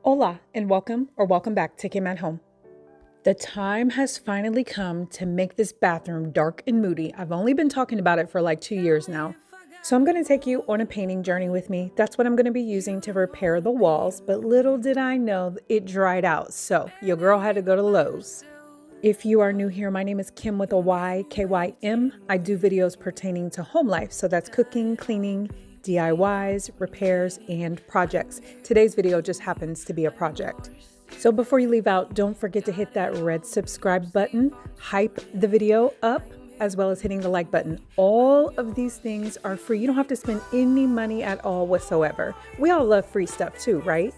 Hola and welcome back to Kim at Home. The time has finally come to make this bathroom dark and moody. I've only been talking about it for like 2 years now. So I'm going to take you on a painting journey with me. That's what I'm going to be using to repair the walls, but little did I know it dried out. So your girl had to go to Lowe's. If you are new here, my name is Kim with a Y, K-Y-M. I do videos pertaining to home life. So that's cooking, cleaning, DIYs, repairs, and projects. Today's video just happens to be a project. So before you leave out, don't forget to hit that red subscribe button, hype the video up, as well as hitting the like button. All of these things are free. You don't have to spend any money at all whatsoever. We all love free stuff too, right?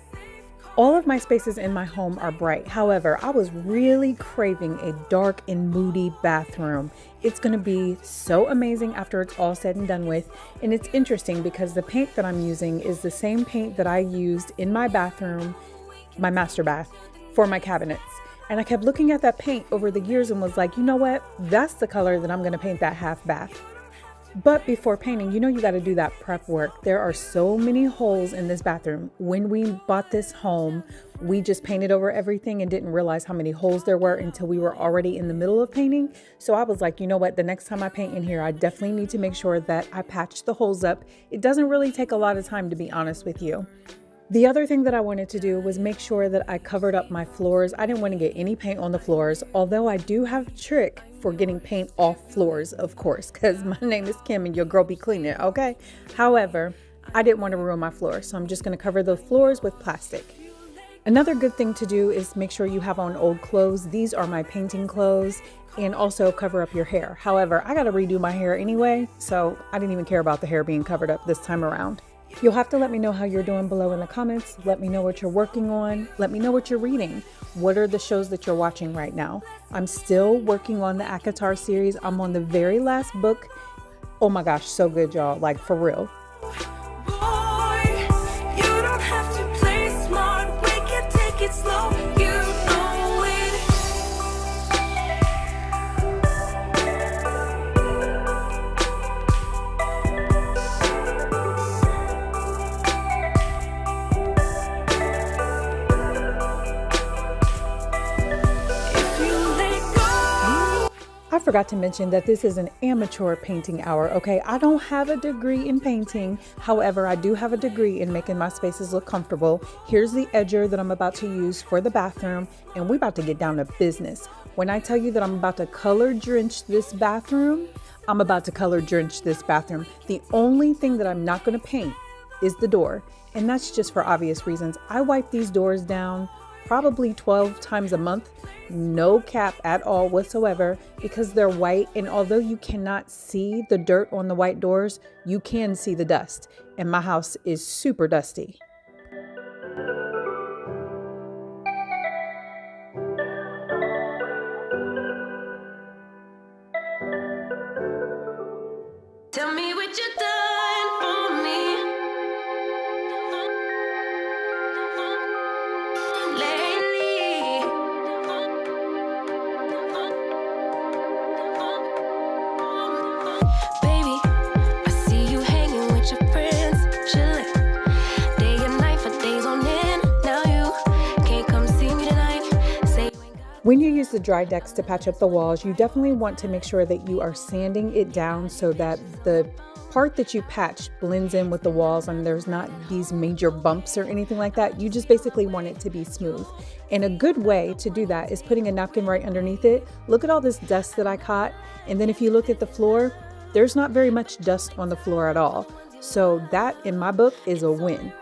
All of my spaces in my home are bright. However, I was really craving a dark and moody bathroom. It's going to be so amazing after it's all said and done with. And it's interesting because the paint that I'm using is the same paint that I used in my bathroom, my master bath, for my cabinets. And I kept looking at that paint over the years and was like, you know what? That's the color that I'm going to paint that half bath. But before painting, you got to do that prep work. There are so many holes in this bathroom. When we bought this home, we just painted over everything and didn't realize how many holes there were until we were already in the middle of painting. So I was like, you know what? The next time I paint in here, I definitely need to make sure that I patch the holes up. It doesn't really take a lot of time, to be honest with you. The other thing that I wanted to do was make sure that I covered up my floors. I didn't want to get any paint on the floors, although I do have a trick for getting paint off floors, of course, because my name is Kim and your girl be cleaning it, okay? However, I didn't want to ruin my floors, so I'm just going to cover the floors with plastic. Another good thing to do is make sure you have on old clothes. These are my painting clothes, and also cover up your hair. However, I got to redo my hair anyway, so I didn't even care about the hair being covered up this time around. You'll have to let me know how you're doing below in the comments. Let me know what you're working on. Let me know what you're reading. What are the shows that you're watching right now? I'm still working on the ACOTAR series. I'm on the very last book. Oh my gosh, so good, y'all. Like, for real. Boy, you don't have to play smart. We can take it slow. You know it. If you let go. I forgot to mention that this is an amateur painting hour, okay? I don't have a degree in painting. However, I do have a degree in making my spaces look comfortable. Here's the edger that I'm about to use for the bathroom, and we're about to get down to business. When I tell you that I'm about to color drench this bathroom, I'm about to color drench this bathroom. The only thing that I'm not going to paint is the door, and that's just for obvious reasons. I wipe these doors down probably 12 times a month, no cap at all whatsoever, because they're white, and although you cannot see the dirt on the white doors, you can see the dust, and my house is super dusty. Tell me what you done for me lately. Baby, I see you hanging with your friends, chilling day and night for days on end. Now you can't come see me tonight. Say you ain't got. When you use the dry decks to patch up the walls, you definitely want to make sure that you are sanding it down so that the part that you patch blends in with the walls and there's not these major bumps or anything like that. You just basically want it to be smooth. And a good way to do that is putting a napkin right underneath it. Look at all this dust that I caught. And then if you look at the floor, there's not very much dust on the floor at all. So that, in my book, is a win.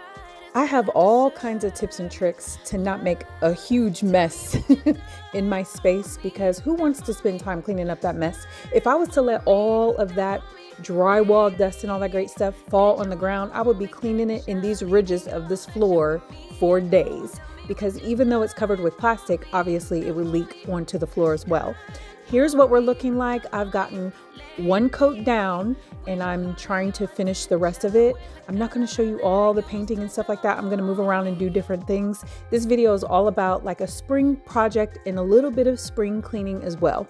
I have all kinds of tips and tricks to not make a huge mess in my space, because who wants to spend time cleaning up that mess? If I was to let all of that drywall dust and all that great stuff fall on the ground, I would be cleaning it in these ridges of this floor for days, because even though it's covered with plastic, obviously it would leak onto the floor as well. Here's what we're looking like. I've gotten one coat down and I'm trying to finish the rest of it. I'm not going to show you all the painting and stuff like that. I'm going to move around and do different things. This video is all about like a spring project and a little bit of spring cleaning as well.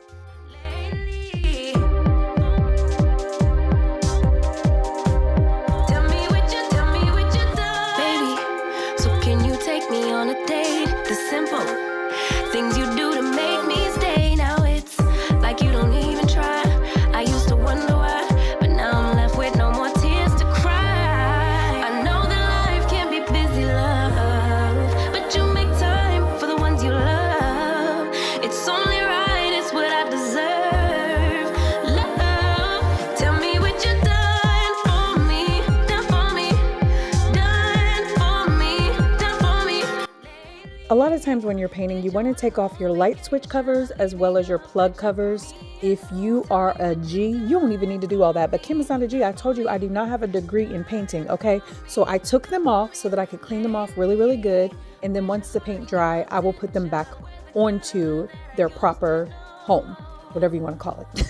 Tell me what you done, baby. So can you take me me on a date. The simple things you do to make me stay. Now it's like you don't even try. I used to wonder why, but now I'm left with no more tears to cry. I know that life can be busy, love, but you make time for the ones you love. It's only right, it's what I deserve. Love, tell me what you done for me, done for me, done for me, done for me. A lot of times when you're painting, you want to take off your light switch covers as well as your plug covers. If you are a G, you don't even need to do all that. But Kim is not a G. I told you I do not have a degree in painting, okay? So I took them off so that I could clean them off really, really good. And then once the paint dry, I will put them back onto their proper home, whatever you want to call it.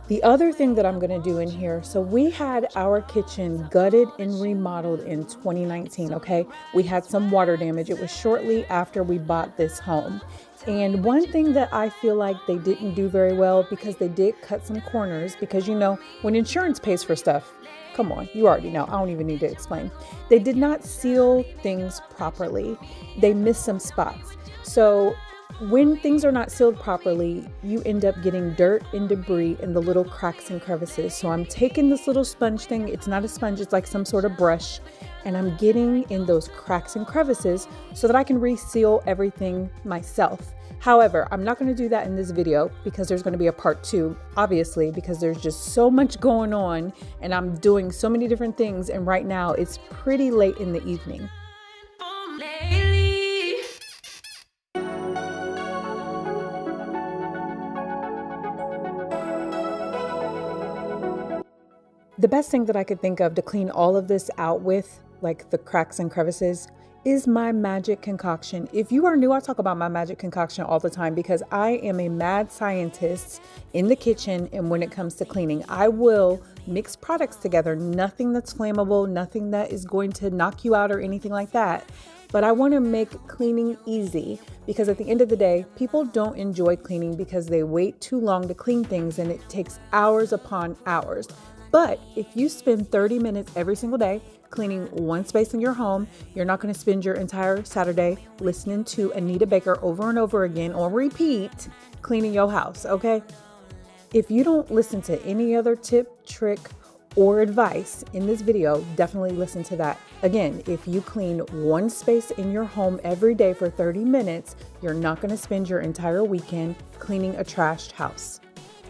The other thing that I'm going to do in here, so we had our kitchen gutted and remodeled in 2019, okay? We had some water damage. It was shortly after we bought this home. And one thing that I feel like they didn't do very well, because they did cut some corners, because you know, when insurance pays for stuff, come on, you already know, I don't even need to explain. They did not seal things properly. They missed some spots. So when things are not sealed properly, you end up getting dirt and debris in the little cracks and crevices. So I'm taking this little sponge thing. It's not a sponge, it's like some sort of brush. And I'm getting in those cracks and crevices so that I can reseal everything myself. However, I'm not going to do that in this video because there's going to be a part 2, obviously, because there's just so much going on and I'm doing so many different things. And right now it's pretty late in the evening. The best thing that I could think of to clean all of this out with, like the cracks and crevices, is my magic concoction. If you are new, I talk about my magic concoction all the time because I am a mad scientist in the kitchen. And when it comes to cleaning, I will mix products together, nothing that's flammable, nothing that is going to knock you out or anything like that. But I want to make cleaning easy because at the end of the day, people don't enjoy cleaning because they wait too long to clean things and it takes hours upon hours. But if you spend 30 minutes every single day cleaning one space in your home, you're not going to spend your entire Saturday listening to Anita Baker over and over again on repeat, cleaning your house, okay? If you don't listen to any other tip, trick, or advice in this video, definitely listen to that. Again, if you clean one space in your home every day for 30 minutes, you're not going to spend your entire weekend cleaning a trashed house.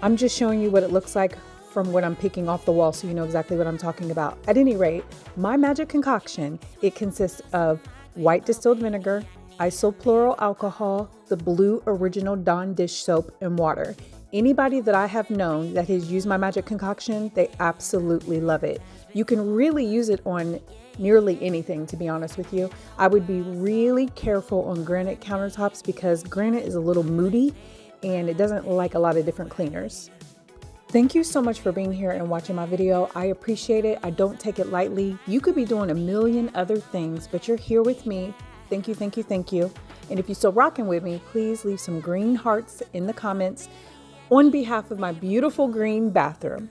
I'm just showing you what it looks like from what I'm picking off the wall so you know exactly what I'm talking about. At any rate, my magic concoction, it consists of white distilled vinegar, isopropyl alcohol, the blue original Dawn dish soap, and water. Anybody that I have known that has used my magic concoction, they absolutely love it. You can really use it on nearly anything, to be honest with you. I would be really careful on granite countertops because granite is a little moody and it doesn't like a lot of different cleaners. Thank you so much for being here and watching my video. I appreciate it. I don't take it lightly. You could be doing a million other things, but you're here with me. Thank you, thank you, thank you. And if you're still rocking with me, please leave some green hearts in the comments on behalf of my beautiful green bathroom.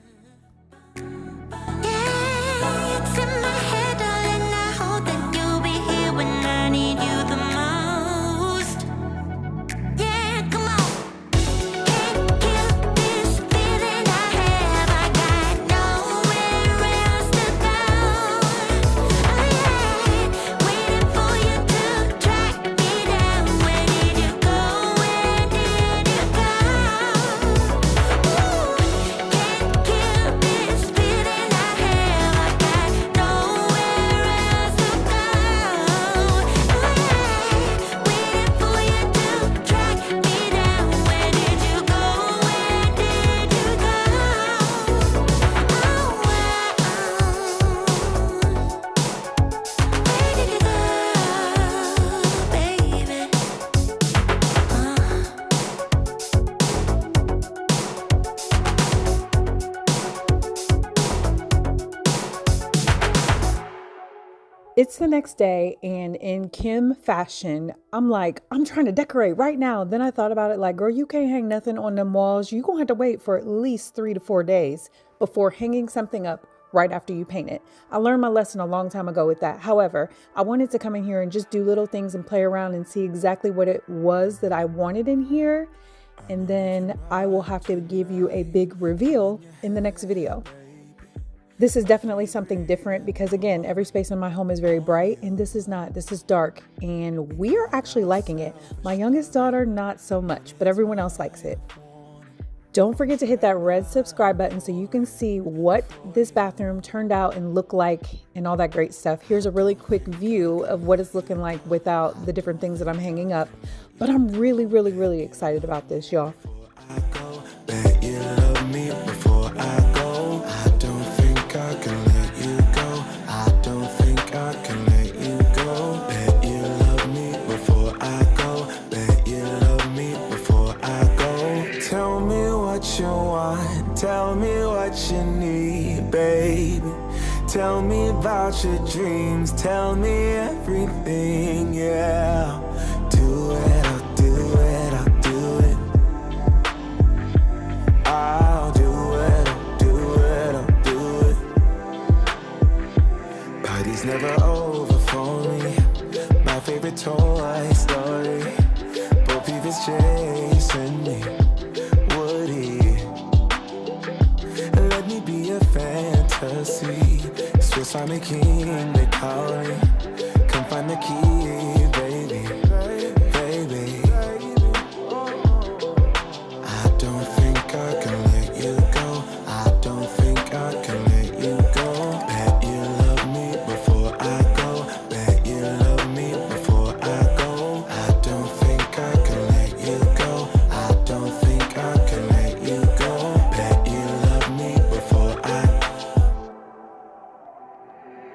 It's the next day, and in Kim fashion, I'm like, I'm trying to decorate right now. Then I thought about it like, girl, you can't hang nothing on them walls. You're going to have to wait for at least 3 to 4 days before hanging something up right after you paint it. I learned my lesson a long time ago with that. However, I wanted to come in here and just do little things and play around and see exactly what it was that I wanted in here. And then I will have to give you a big reveal in the next video. This is definitely something different because, again, every space in my home is very bright and this is not. This is dark and we are actually liking it. My youngest daughter, not so much, but everyone else likes it. Don't forget to hit that red subscribe button so you can see what this bathroom turned out and looked like and all that great stuff. Here's a really quick view of what it's looking like without the different things that I'm hanging up. But I'm really, really, really excited about this, y'all. Tell me what you need, baby. Tell me about your dreams. Tell me everything, yeah. Do it, I'll do it, I'll do it. I'll do it, I'll do it, I'll do it. Party's never over for me. My favorite Toy Story. Bo Peep is chasing me. Let me be a fantasy. Swiss Army King, they call me.